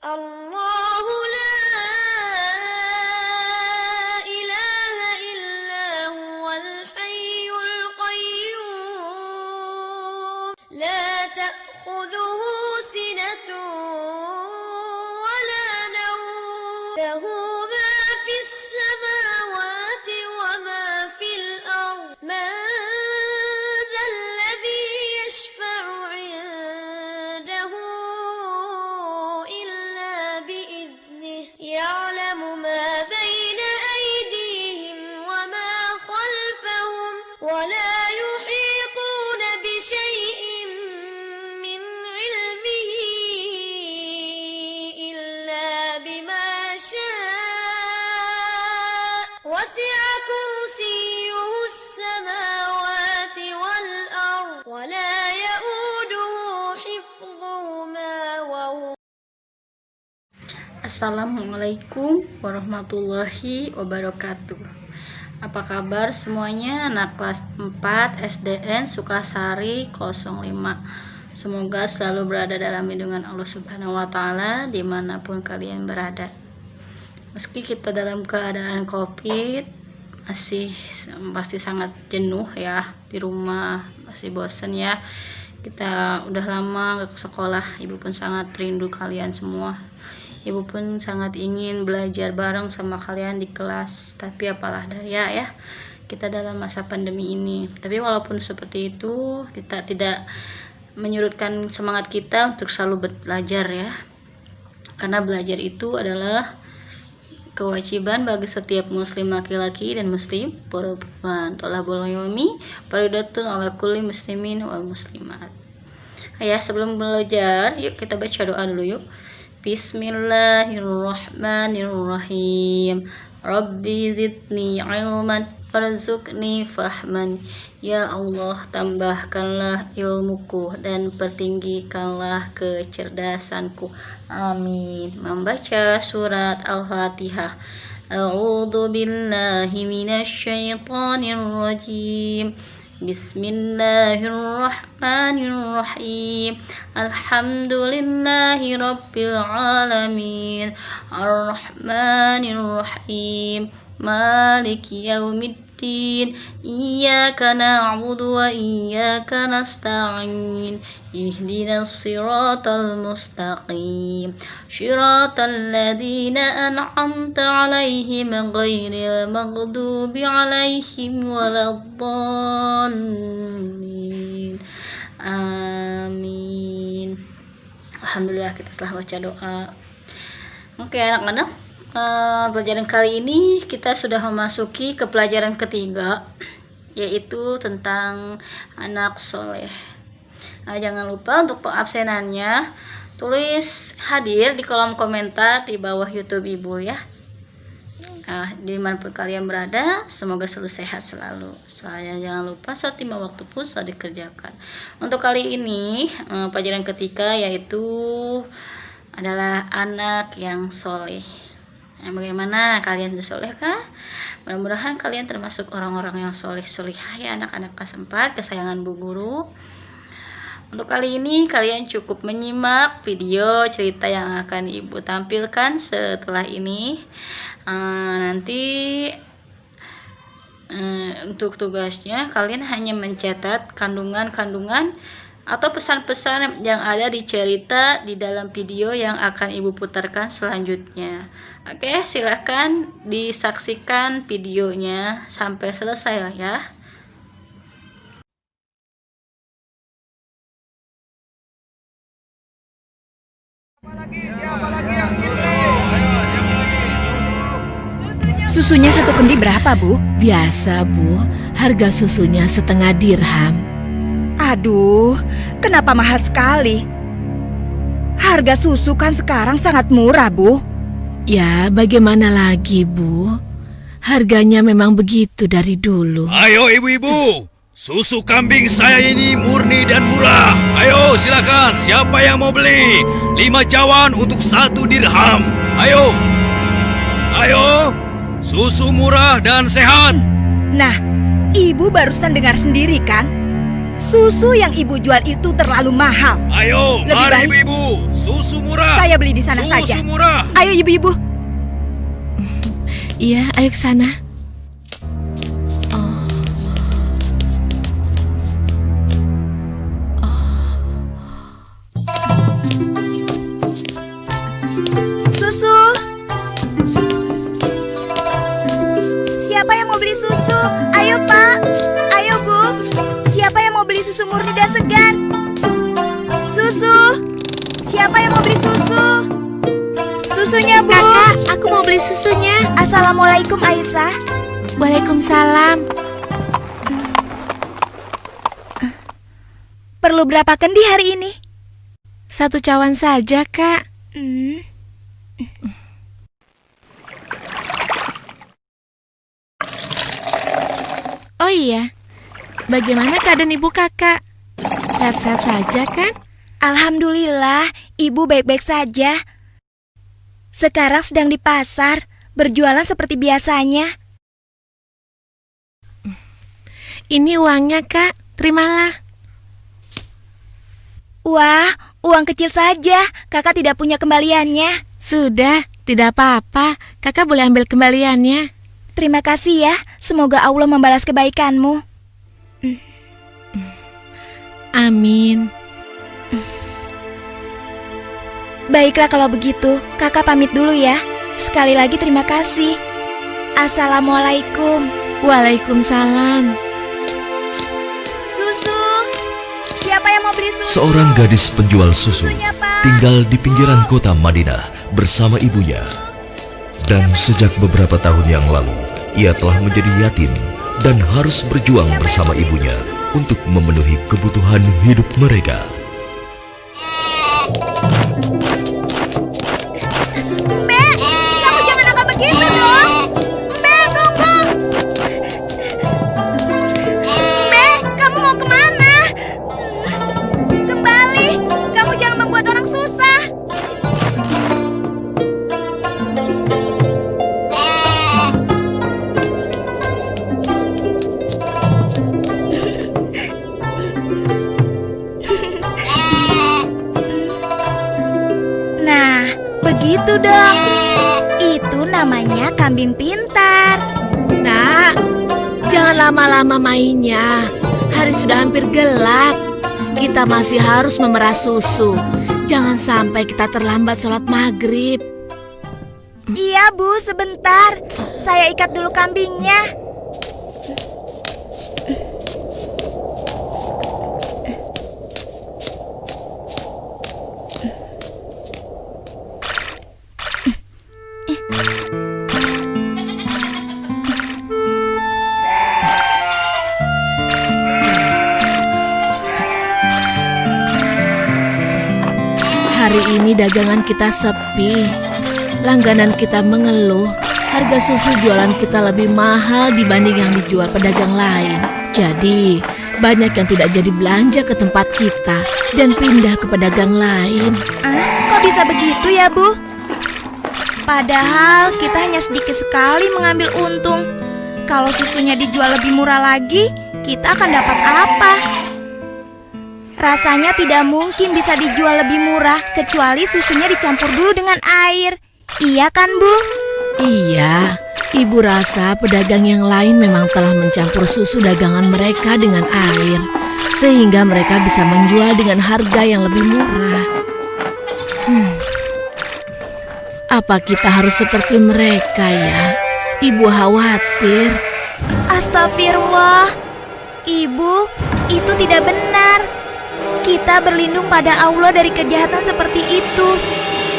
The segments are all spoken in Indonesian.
الله لا إله إلا هو الحي القيوم لا تأخذه سنة ولا نوم له ما في السماوات وما في الأرض من ذا الذي يشفع عنده إلا بإذنه يعلم ما بين أيديهم وما خلفهم ولا يحيطون بشيء من علمه إلا بما شاء وسع كرسيه السماوات والأرض ولا يؤوده حفظهما وهو Assalamualaikum warahmatullahi wabarakatuh. Apa kabar semuanya anak kelas 4 SDN Sukasari 05. Semoga selalu berada dalam lindungan Allah Subhanahu wa Ta'ala dimanapun kalian berada. Meski kita dalam keadaan COVID, masih pasti sangat jenuh ya di rumah, masih bosan ya. Kita udah lama gak ke sekolah, ibu pun sangat rindu kalian semua. Ibu pun sangat ingin belajar bareng sama kalian di kelas, tapi apalah daya ya, kita dalam masa pandemi ini. Tapi walaupun seperti itu, kita tidak menyurutkan semangat kita untuk selalu belajar ya, karena belajar itu adalah kewajiban bagi setiap muslim laki-laki dan muslim perempuan. Thalabul ilmi fardhatun 'ala kulli muslimin wal muslimat. Ya, sebelum belajar, yuk kita baca doa dulu yuk. Bismillahirrahmanirrahim. Rabbi zidni ilman warzuqni fahman. Ya Allah, tambahkanlah ilmuku dan pertinggikanlah kecerdasanku. Amin. Membaca surat Al-Fatihah. A'udzu billahi minasyaitonir rajim. Bismillahirrahmanirrahim. Alhamdulillahi rabbil alamin. Ar-Rahmanirrahim. Maliki yaumiddin. Iyyaka na'budu wa iyyaka nasta'in. Ihdinas siratal mustaqim. Shiratal ladzina an'amta 'alaihim ghairil maghdubi 'alaihim waladdallin. Amin. Alhamdulillah, kita telah baca doa. Oke anak-anak, pelajaran kali ini kita sudah memasuki ke pelajaran ketiga, yaitu tentang anak soleh. Jangan lupa untuk pengabsenannya tulis hadir di kolom komentar di bawah YouTube Ibu ya. Dimanapun kalian berada, semoga selalu sehat selalu. Jangan lupa saat 5 waktu pun selalu dikerjakan. Untuk kali ini pelajaran ketiga yaitu adalah anak yang soleh. Bagaimana kalian soleh kah? Mudah-mudahan kalian termasuk orang-orang yang soleh-solehah ya, anak-anak kelas 4 kesayangan Bu Guru. Untuk kali ini kalian cukup menyimak video cerita yang akan Ibu tampilkan setelah ini. Nanti untuk tugasnya kalian hanya mencatat kandungan-kandungan atau pesan-pesan yang ada di cerita di dalam video yang akan Ibu putarkan selanjutnya. Oke, silahkan disaksikan videonya sampai selesai ya. Siapa lagi yang sini? Susunya 1 kendi berapa, Bu? Biasa, Bu. Harga susunya 1/2 dirham. Aduh, kenapa mahal sekali? Harga susu kan sekarang sangat murah, Bu. Ya, bagaimana lagi, Bu? Harganya memang begitu dari dulu. Ayo ibu-ibu, susu kambing saya ini murni dan murah. Ayo silakan, siapa yang mau beli? 5 cawan untuk 1 dirham. Ayo, ayo, susu murah dan sehat. Nah, Ibu barusan dengar sendiri kan? Susu yang ibu jual itu terlalu mahal. Ayo, Lebih mari baik ibu-ibu. Susu murah. saya beli di sana saja. Susu murah. Ayo ibu-ibu. Iya, ayo ke sana. Susu. Siapa yang mau beli susu? Ayo Pak. Ayo Bu. Siapa yang mau beli susu murni dan segar? Susu. Siapa yang mau beli susu? Susunya Bu. Kakak, aku mau beli susunya. Assalamualaikum Aisyah. Waalaikumsalam. Perlu berapa kendi hari ini? 1 cawan saja, Kak. Oh iya, bagaimana keadaan ibu kakak? Sehat-sehat saja kan? Alhamdulillah, ibu baik-baik saja. Sekarang sedang di pasar, berjualan seperti biasanya. Ini uangnya, Kak. Terimalah. Wah, uang kecil saja. Kakak tidak punya kembaliannya. Sudah, tidak apa-apa. Kakak boleh ambil kembaliannya. Terima kasih ya. Semoga Allah membalas kebaikanmu. Amin. Baiklah kalau begitu, kakak pamit dulu ya. Sekali lagi terima kasih. Assalamualaikum. Waalaikumsalam. Susu. Siapa yang mau beli susu? Seorang gadis penjual susu Susunya, Pak. tinggal di pinggiran kota Madinah bersama ibunya. Dan sejak beberapa tahun yang lalu, ia telah menjadi yatim dan harus berjuang bersama ibunya untuk memenuhi kebutuhan hidup mereka. Mbak, kamu jangan nakal begitu dong. Mbak, tunggu. Mbak, kamu mau kemana? Kembali, kamu jangan membuat orang susah. Nah, begitu dong. Itu namanya kambing pintar. Nak, jangan lama-lama mainnya. Hari sudah hampir gelap. Kita masih harus memerah susu. Jangan sampai kita terlambat sholat maghrib. Iya, Bu, sebentar. Saya ikat dulu kambingnya. Hari ini dagangan kita sepi. Langganan kita mengeluh. Harga susu jualan kita lebih mahal dibanding yang dijual pedagang lain. Jadi, banyak yang tidak jadi belanja ke tempat kita dan pindah ke pedagang lain. Kok bisa begitu ya, Bu? Padahal kita hanya sedikit sekali mengambil untung. Kalau susunya dijual lebih murah lagi, kita akan dapat apa? Rasanya tidak mungkin bisa dijual lebih murah kecuali susunya dicampur dulu dengan air. Iya kan, Bu? Iya, ibu rasa pedagang yang lain memang telah mencampur susu dagangan mereka dengan air, sehingga mereka bisa menjual dengan harga yang lebih murah. Apa kita harus seperti mereka ya? Ibu khawatir. Astagfirullah. Ibu, itu tidak benar. Kita berlindung pada Allah dari kejahatan seperti itu.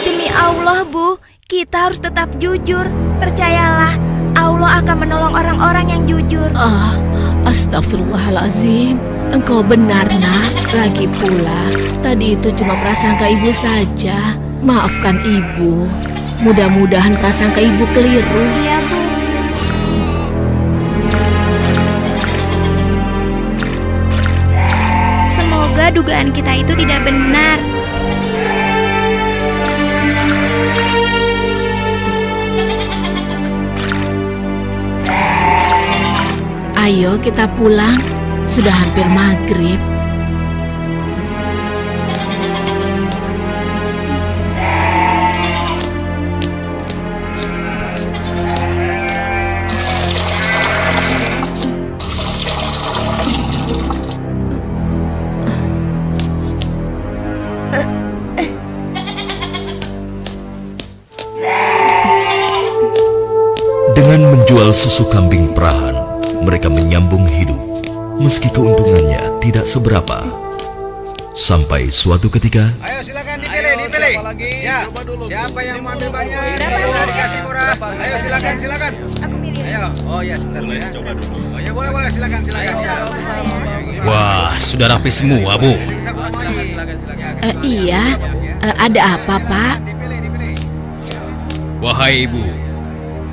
Demi Allah, Bu, kita harus tetap jujur. Percayalah, Allah akan menolong orang-orang yang jujur. Astagfirullahalazim. Engkau benar, Nak. Lagi pula, tadi itu cuma prasangka ibu saja. Maafkan ibu. Mudah-mudahan prasangka ibu keliru. Iya, Bu. Semoga dugaan kita itu tidak benar. Ayo kita pulang. Sudah hampir maghrib. Dengan menjual susu kambing perahan, mereka menyambung hidup, meski keuntungannya tidak seberapa. Sampai suatu ketika, Ayo silakan dipilih. Ya, siapa yang mau ambil banyak? Bisa dikasih murah. Ayo silakan. Aku milih. Ayo. Oh ya, sebentar ya. Oh ya boleh silakan ya. wah, sudah rapi semua, Bu. Bisa kurang lagi. Iya, ada apa, Pak? Dipilih. Wahai Ibu,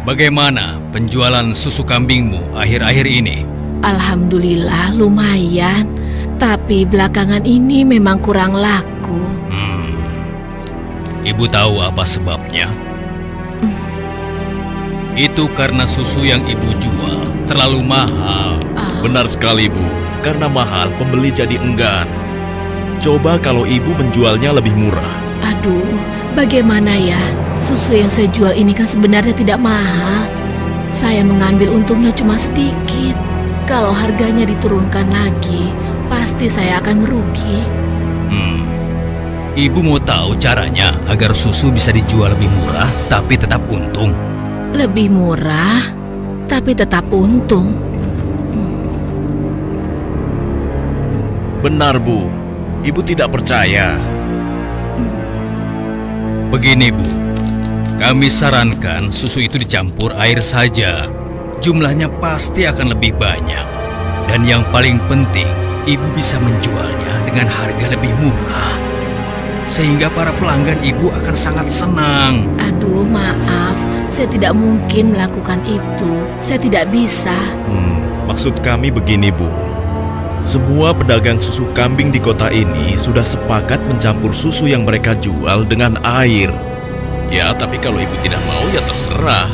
bagaimana penjualan susu kambingmu akhir-akhir ini? Alhamdulillah lumayan, tapi belakangan ini memang kurang laku. Ibu tahu apa sebabnya? Itu karena susu yang Ibu jual terlalu mahal. Benar sekali, Bu. Karena mahal, pembeli jadi enggan. Coba kalau Ibu menjualnya lebih murah. Aduh, bagaimana ya? Susu yang saya jual ini kan sebenarnya tidak mahal. Saya mengambil untungnya cuma sedikit. Kalau harganya diturunkan lagi, pasti saya akan merugi. Ibu mau tahu caranya agar susu bisa dijual lebih murah tapi tetap untung? Lebih murah, tapi tetap untung. Benar, Bu. Ibu tidak percaya. Begini, Bu. Kami sarankan susu itu dicampur air saja. Jumlahnya pasti akan lebih banyak. Dan yang paling penting, Ibu bisa menjualnya dengan harga lebih murah. Sehingga para pelanggan Ibu akan sangat senang. Aduh, maaf. Saya tidak mungkin melakukan itu. Saya tidak bisa. Maksud kami begini, Bu. Semua pedagang susu kambing di kota ini sudah sepakat mencampur susu yang mereka jual dengan air. Ya, tapi kalau Ibu tidak mau, ya terserah.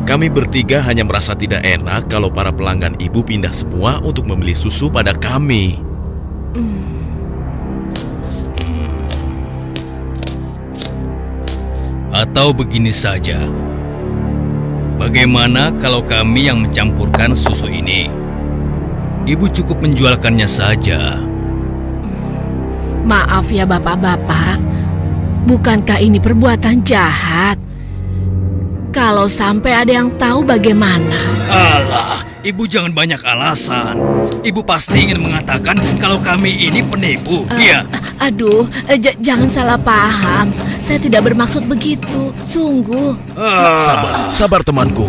Kami bertiga hanya merasa tidak enak kalau para pelanggan Ibu pindah semua untuk membeli susu pada kami. Atau begini saja, bagaimana kalau kami yang mencampurkan susu ini? Ibu cukup menjualkannya saja. Maaf ya bapak-bapak, bukankah ini perbuatan jahat? Kalau sampai ada yang tahu bagaimana? Alah, Ibu jangan banyak alasan. Ibu pasti ingin mengatakan kalau kami ini penipu, iya? Aduh, jangan salah paham. Saya tidak bermaksud begitu, sungguh. Sabar temanku.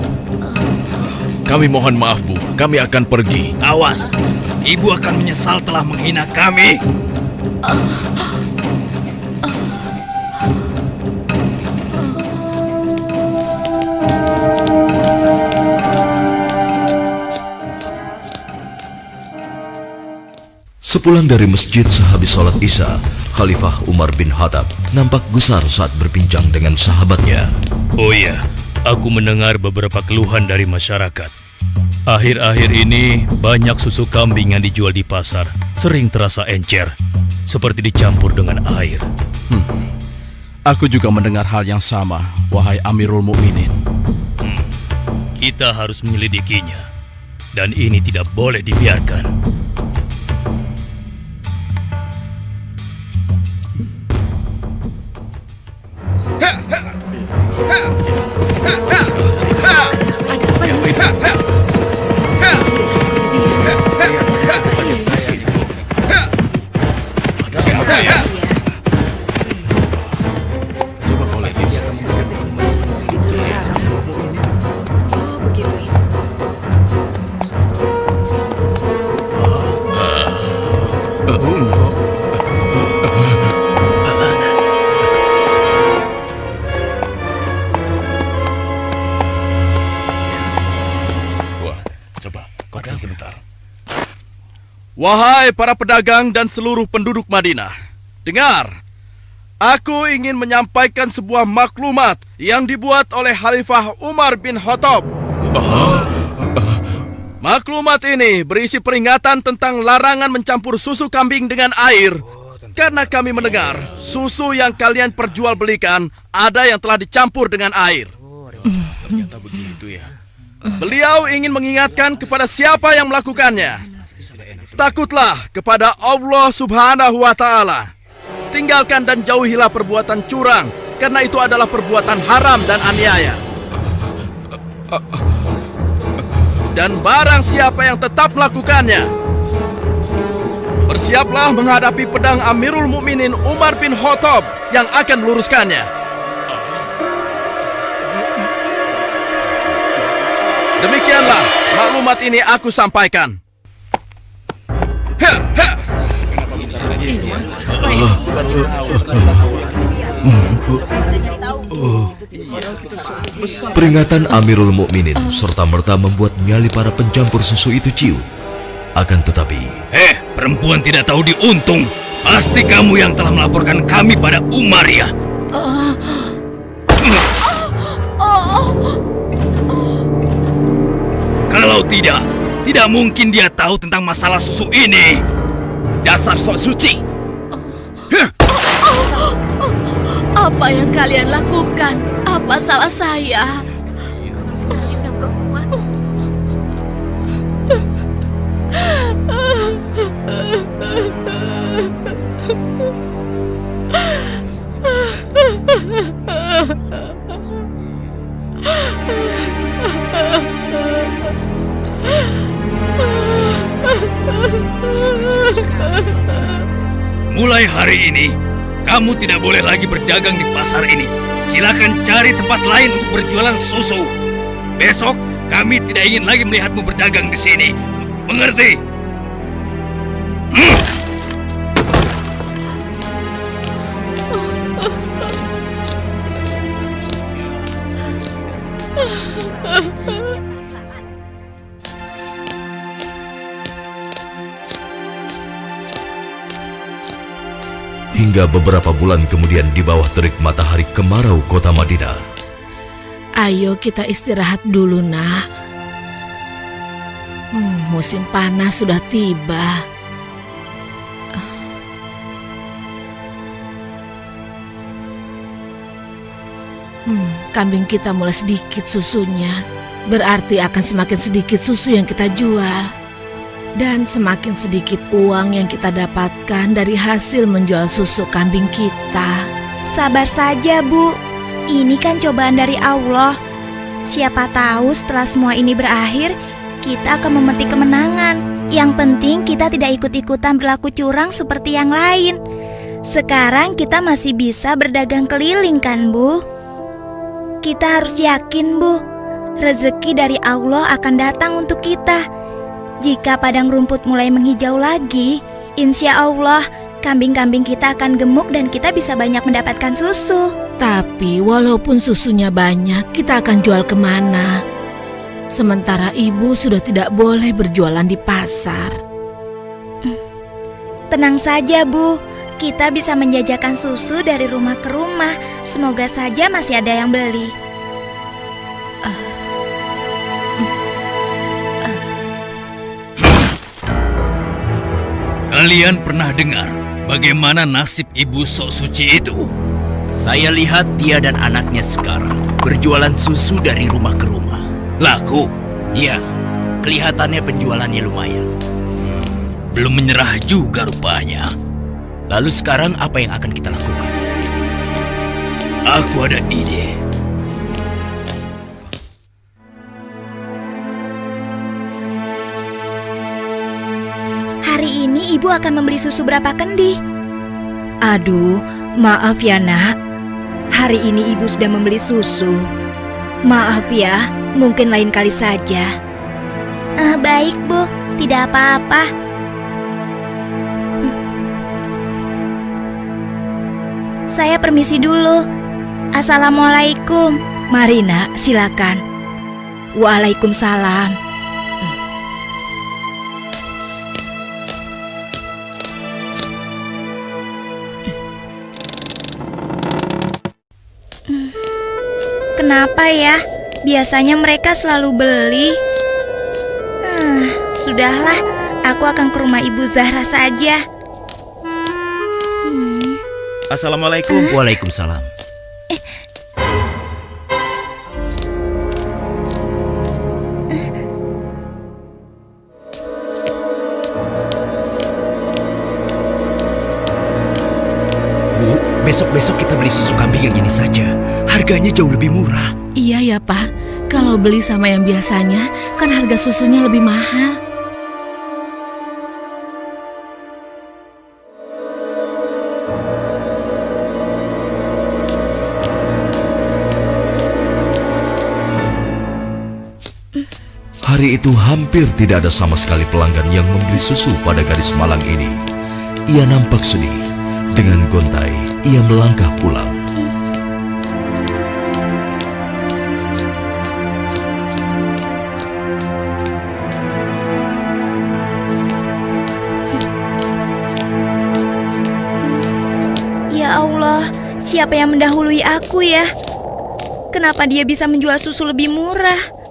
Kami mohon maaf, Bu. Kami akan pergi. Awas, Ibu akan menyesal telah menghina kami. Sepulang dari masjid sehabis sholat Isya, Khalifah Umar bin Khattab nampak gusar saat berbincang dengan sahabatnya. Oh iya, aku mendengar beberapa keluhan dari masyarakat. Akhir-akhir ini banyak susu kambing yang dijual di pasar sering terasa encer, seperti dicampur dengan air. Aku juga mendengar hal yang sama, wahai Amirul Mukminin. Kita harus menyelidikinya, dan ini tidak boleh dibiarkan. Wahai para pedagang dan seluruh penduduk Madinah, dengar. Aku ingin menyampaikan sebuah maklumat yang dibuat oleh Khalifah Umar bin Khattab. Maklumat ini berisi peringatan tentang larangan mencampur susu kambing dengan air. Karena kami mendengar susu yang kalian perjualbelikan ada yang telah dicampur dengan air. Ternyata begitu ya. Beliau ingin mengingatkan kepada siapa yang melakukannya. Takutlah kepada Allah Subhanahu wa Ta'ala. Tinggalkan dan jauhilah perbuatan curang, karena itu adalah perbuatan haram dan aniaya. Dan barang siapa yang tetap melakukannya, bersiaplah menghadapi pedang Amirul Mukminin Umar bin Khattab yang akan meluruskannya. Demikianlah maklumat ini aku sampaikan. Peringatan Amirul Mukminin serta-merta membuat nyali para pencampur susu itu ciut. Akan tetapi, perempuan tidak tahu diuntung. Pasti kamu yang telah melaporkan kami pada Umar ya? Kalau tidak mungkin dia tahu tentang masalah susu ini. Dasar sok suci. Apa yang kalian lakukan? Apa salah saya? Mulai hari ini, kamu tidak boleh lagi berdagang di pasar ini. Silakan cari tempat lain untuk berjualan susu. Besok, kami tidak ingin lagi melihatmu berdagang di sini. Mengerti? hingga beberapa bulan kemudian di bawah terik matahari kemarau kota Madinah. Ayo kita istirahat dulu, nak. Musim panas sudah tiba. Kambing kita mulai sedikit susunya. Berarti akan semakin sedikit susu yang kita jual. Dan semakin sedikit uang yang kita dapatkan dari hasil menjual susu kambing kita. Sabar saja, Bu. Ini kan cobaan dari Allah. Siapa tahu setelah semua ini berakhir, kita akan memetik kemenangan. Yang penting kita tidak ikut-ikutan berlaku curang seperti yang lain. Sekarang kita masih bisa berdagang keliling kan, Bu? Kita harus yakin, Bu. Rezeki dari Allah akan datang untuk kita. Jika padang rumput mulai menghijau lagi, insya Allah kambing-kambing kita akan gemuk dan kita bisa banyak mendapatkan susu. Tapi walaupun susunya banyak, kita akan jual kemana? Sementara ibu sudah tidak boleh berjualan di pasar. Tenang saja, Bu. Kita bisa menjajakan susu dari rumah ke rumah. Semoga saja masih ada yang beli. Kalian pernah dengar bagaimana nasib ibu sok suci itu? Saya lihat dia dan anaknya sekarang berjualan susu dari rumah ke rumah. Laku? Ya, kelihatannya penjualannya lumayan. Belum menyerah juga rupanya. Lalu sekarang apa yang akan kita lakukan? Aku ada ide. Hari ini ibu akan membeli susu berapa kendi? Aduh, maaf ya nak. Hari ini ibu sudah membeli susu. Maaf ya, mungkin lain kali saja. Baik, Bu, tidak apa-apa. Saya permisi dulu. Assalamualaikum. Mari nak, silakan. Waalaikumsalam. Kenapa ya? Biasanya mereka selalu beli. Sudahlah, aku akan ke rumah Ibu Zahra saja. Assalamualaikum. Waalaikumsalam. Bu, besok kita beli susu kambing yang ini saja. Harganya jauh lebih murah. Iya ya, Pak. Kalau beli sama yang biasanya, kan harga susunya lebih mahal. Hari itu hampir tidak ada sama sekali pelanggan yang membeli susu pada gadis malang ini. Ia nampak sedih. Dengan gontai, ia melangkah pulang. Ya Allah, siapa yang mendahului aku ya? Kenapa dia bisa menjual susu lebih murah?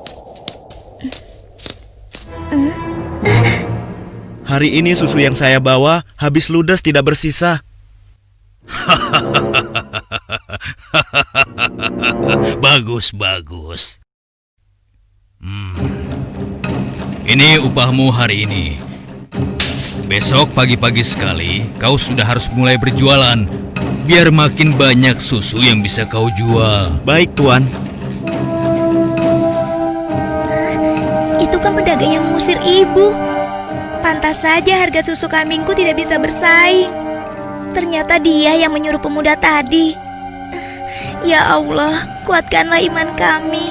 Hari ini susu yang saya bawa habis ludes, tidak bersisa. Bagus, bagus. Ini upahmu hari ini. Besok pagi-pagi sekali kau sudah harus mulai berjualan, biar makin banyak susu yang bisa kau jual. Baik, Tuan. Itu kan pedagang yang mengusir ibu. Pantas saja harga susu kambingku tidak bisa bersaing. Ternyata dia yang menyuruh pemuda tadi. Ya Allah, kuatkanlah iman kami.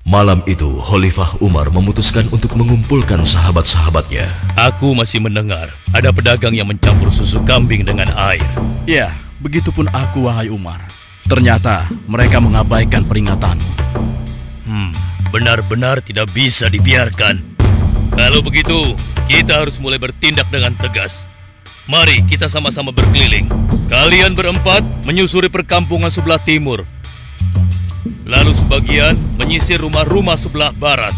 Malam itu, Khalifah Umar memutuskan untuk mengumpulkan sahabat-sahabatnya. Aku masih mendengar ada pedagang yang mencampur susu kambing dengan air. Ya, begitupun aku, wahai Umar. Ternyata mereka mengabaikan peringatanmu. Benar-benar tidak bisa dibiarkan. Kalau begitu, kita harus mulai bertindak dengan tegas. Mari kita sama-sama berkeliling. Kalian berempat menyusuri perkampungan sebelah timur. Lalu sebagian menyisir rumah-rumah sebelah barat.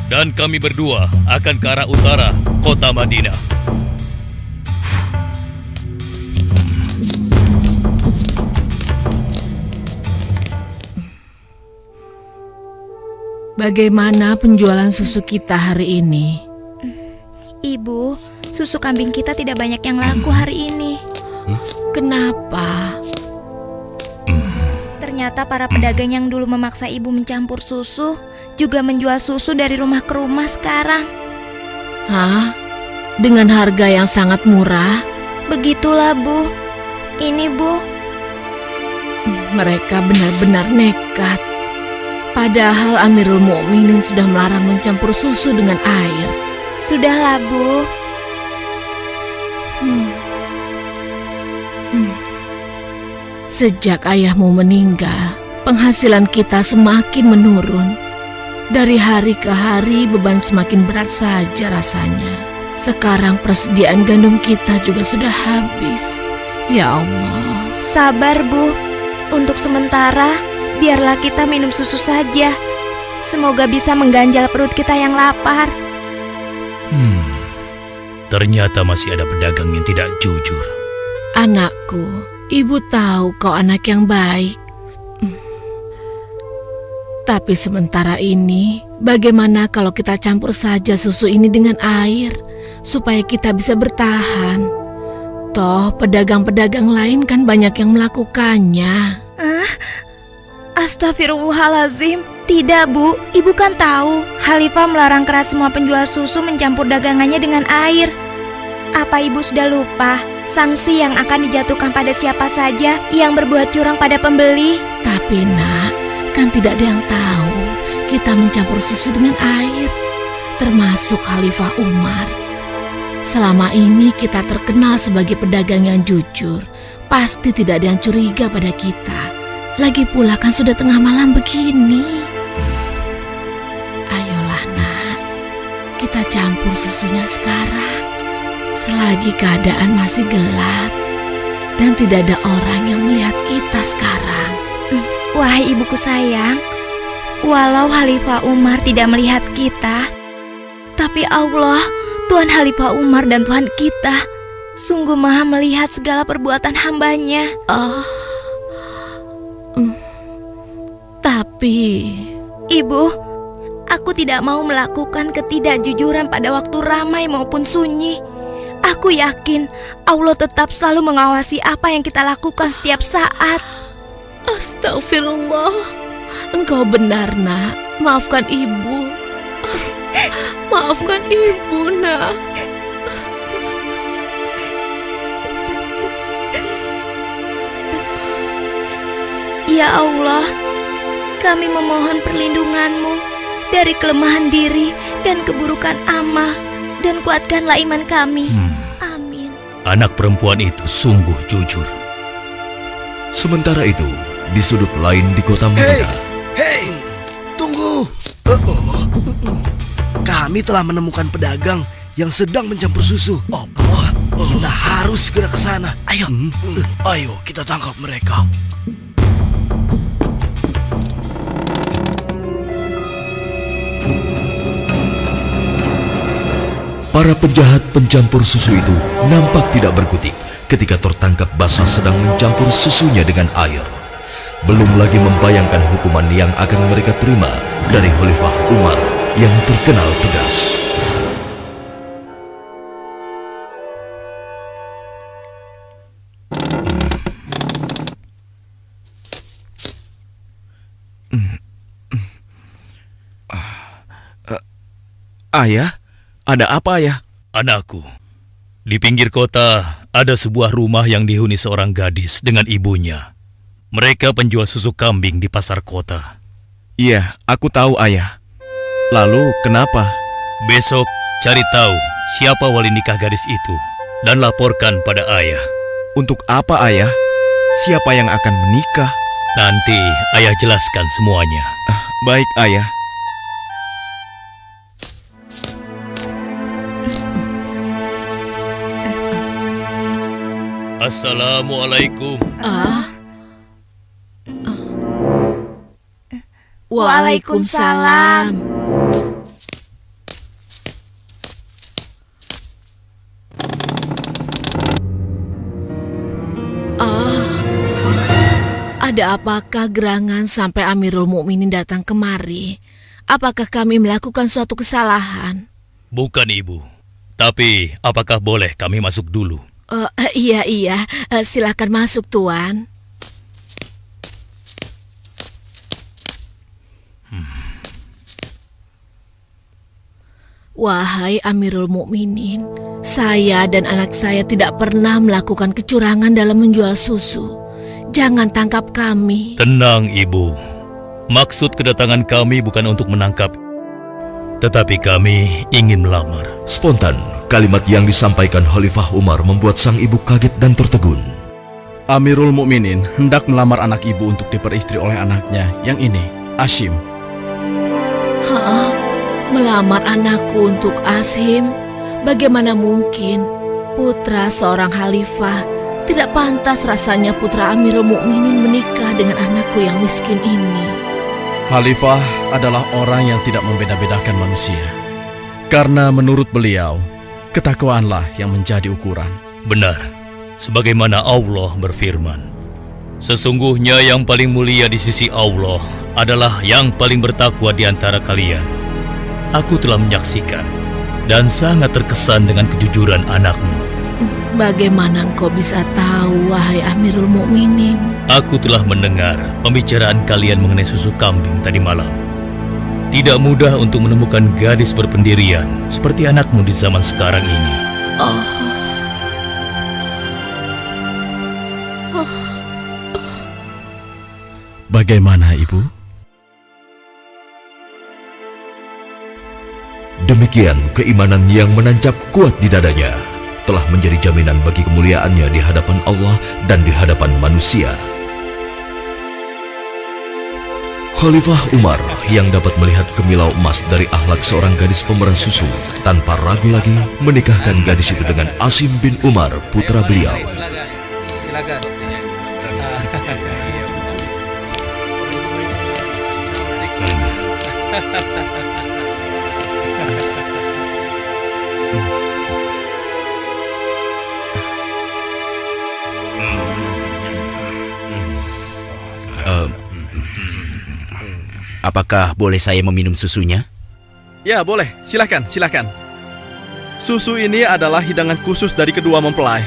Dan kami berdua akan ke arah utara, kota Madinah. Bagaimana penjualan susu kita hari ini? Ibu, susu kambing kita tidak banyak yang laku hari ini. Kenapa? Ternyata para pedagang yang dulu memaksa ibu mencampur susu juga menjual susu dari rumah ke rumah sekarang. Hah? Dengan harga yang sangat murah? Begitulah, Bu. Ini, Bu. Mereka benar-benar nekat. Padahal Amirul Mukminin sudah melarang mencampur susu dengan air. Sudahlah, Bu. Sejak ayahmu meninggal, penghasilan kita semakin menurun. Dari hari ke hari beban semakin berat saja rasanya. Sekarang persediaan gandum kita juga sudah habis. Ya Allah. Sabar, Bu. Untuk sementara, biarlah kita minum susu saja. Semoga bisa mengganjal perut kita yang lapar. Ternyata masih ada pedagang yang tidak jujur. Anakku, ibu tahu kau anak yang baik. Tapi sementara ini, bagaimana kalau kita campur saja susu ini dengan air, supaya kita bisa bertahan? Toh, pedagang-pedagang lain kan banyak yang melakukannya. Astagfirullahalazim. Tidak, Bu. Ibu kan tahu, Khalifah melarang keras semua penjual susu mencampur dagangannya dengan air. Apa ibu sudah lupa sanksi yang akan dijatuhkan pada siapa saja yang berbuat curang pada pembeli? Tapi nak, kan tidak ada yang tahu kita mencampur susu dengan air, termasuk Khalifah Umar. Selama ini kita terkenal sebagai pedagang yang jujur. Pasti tidak ada yang curiga pada kita. Lagi pula kan sudah tengah malam begini. Ayolah nak, kita campur susunya sekarang. Selagi keadaan masih gelap dan tidak ada orang yang melihat kita sekarang. Wahai ibuku sayang, walau Khalifah Umar tidak melihat kita, tapi Allah, Tuhan Khalifah Umar dan Tuhan kita, sungguh maha melihat segala perbuatan hambanya. Tapi... Ibu, aku tidak mau melakukan ketidakjujuran pada waktu ramai maupun sunyi. Aku yakin Allah tetap selalu mengawasi apa yang kita lakukan setiap saat. Astagfirullah. Engkau benar, nak. Maafkan ibu. Maafkan ibu, nak. Ya Allah, kami memohon perlindungan-Mu dari kelemahan diri dan keburukan amal, dan kuatkanlah iman kami. Amin. Anak perempuan itu sungguh jujur. Sementara itu, di sudut lain di kota Madinah. Hei, tunggu. Kami telah menemukan pedagang yang sedang mencampur susu. Kita harus segera ke sana. Ayo kita tangkap mereka. Para penjahat pencampur susu itu nampak tidak berkutik ketika tertangkap basah sedang mencampur susunya dengan air. Belum lagi membayangkan hukuman yang akan mereka terima dari Khalifah Umar yang terkenal tegas. Ayah? Ada apa, Ayah? Anakku, di pinggir kota ada sebuah rumah yang dihuni seorang gadis dengan ibunya. Mereka penjual susu kambing di pasar kota. Iya, aku tahu, Ayah. Lalu kenapa? Besok cari tahu siapa wali nikah gadis itu dan laporkan pada ayah. Untuk apa, Ayah? Siapa yang akan menikah? Nanti ayah jelaskan semuanya. Baik, Ayah. Assalamualaikum. Waalaikumsalam. Ada apakah gerangan sampai Amirul Mukminin datang kemari? Apakah kami melakukan suatu kesalahan? Bukan, Ibu. Tapi apakah boleh kami masuk dulu? Iya, silakan masuk, Tuan. Wahai Amirul Mukminin, saya dan anak saya tidak pernah melakukan kecurangan dalam menjual susu. Jangan tangkap kami. Tenang, Ibu. Maksud kedatangan kami bukan untuk menangkap, tetapi kami ingin melamar. Spontan, kalimat yang disampaikan Khalifah Umar membuat sang ibu kaget dan tertegun. Amirul Mukminin hendak melamar anak ibu untuk diperistri oleh anaknya yang ini, Asim. Melamar anakku untuk Asim? Bagaimana mungkin? Putra seorang khalifah, tidak pantas rasanya putra Amirul Mukminin menikah dengan anakku yang miskin ini. Khalifah adalah orang yang tidak membeda-bedakan manusia. Karena menurut beliau, ketakwaanlah yang menjadi ukuran. Benar, sebagaimana Allah berfirman, sesungguhnya yang paling mulia di sisi Allah adalah yang paling bertakwa di antara kalian. Aku telah menyaksikan dan sangat terkesan dengan kejujuran anakmu. Bagaimana engkau bisa tahu, wahai Amirul Mukminin? Aku telah mendengar pembicaraan kalian mengenai susu kambing tadi malam. Tidak mudah untuk menemukan gadis berpendirian seperti anakmu di zaman sekarang ini. Bagaimana, Ibu? Demikian keimanan yang menancap kuat di dadanya telah menjadi jaminan bagi kemuliaannya di hadapan Allah dan di hadapan manusia. Khalifah Umar yang dapat melihat kemilau emas dari akhlak seorang gadis pemeras susu tanpa ragu lagi menikahkan gadis itu dengan Asim bin Umar, putra beliau. Silakan. Apakah boleh saya meminum susunya? Ya, boleh. Silakan, silakan. Susu ini adalah hidangan khusus dari kedua mempelai.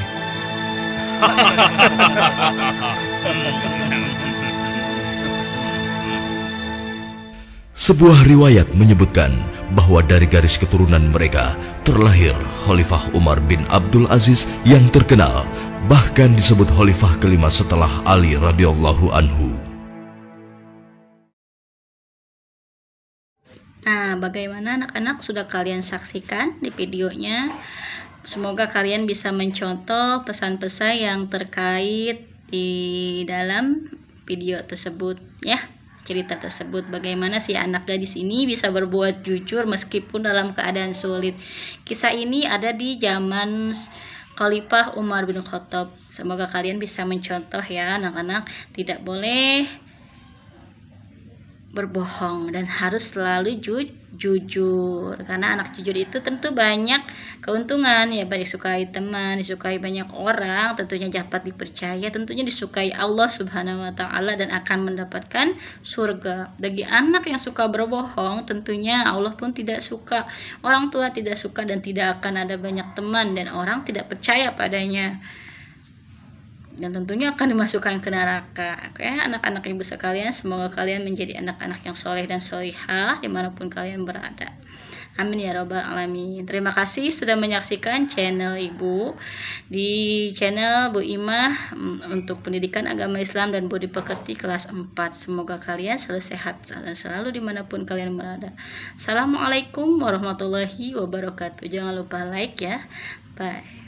Sebuah riwayat menyebutkan bahwa dari garis keturunan mereka terlahir Khalifah Umar bin Abdul Aziz yang terkenal, bahkan disebut khalifah kelima setelah Ali radhiyallahu anhu. Nah, bagaimana anak-anak, sudah kalian saksikan di videonya? Semoga kalian bisa mencontoh pesan-pesan yang terkait di dalam video tersebut ya. Cerita tersebut, bagaimana si anak gadis ini bisa berbuat jujur meskipun dalam keadaan sulit. Kisah ini ada di zaman Khalifah Umar bin Khattab. Semoga kalian bisa mencontoh ya anak-anak. Tidak boleh berbohong dan harus selalu jujur, karena anak jujur itu tentu banyak keuntungan ya, disukai teman, disukai banyak orang, tentunya dapat dipercaya, tentunya disukai Allah Subhanahu wa taala dan akan mendapatkan surga. Bagi anak yang suka berbohong, tentunya Allah pun tidak suka, orang tua tidak suka, dan tidak akan ada banyak teman dan orang tidak percaya padanya, dan tentunya akan dimasukkan ke neraka. Oke, anak-anak ibu sekalian, semoga kalian menjadi anak-anak yang soleh dan solihah dimanapun kalian berada. Amin ya robbal alamin. Terima kasih sudah menyaksikan channel ibu. Di channel Bu Imah untuk pendidikan agama Islam dan budi pekerti kelas 4. Semoga kalian selalu sehat dan selalu dimanapun kalian berada. Assalamualaikum warahmatullahi wabarakatuh. Jangan lupa like ya. Bye.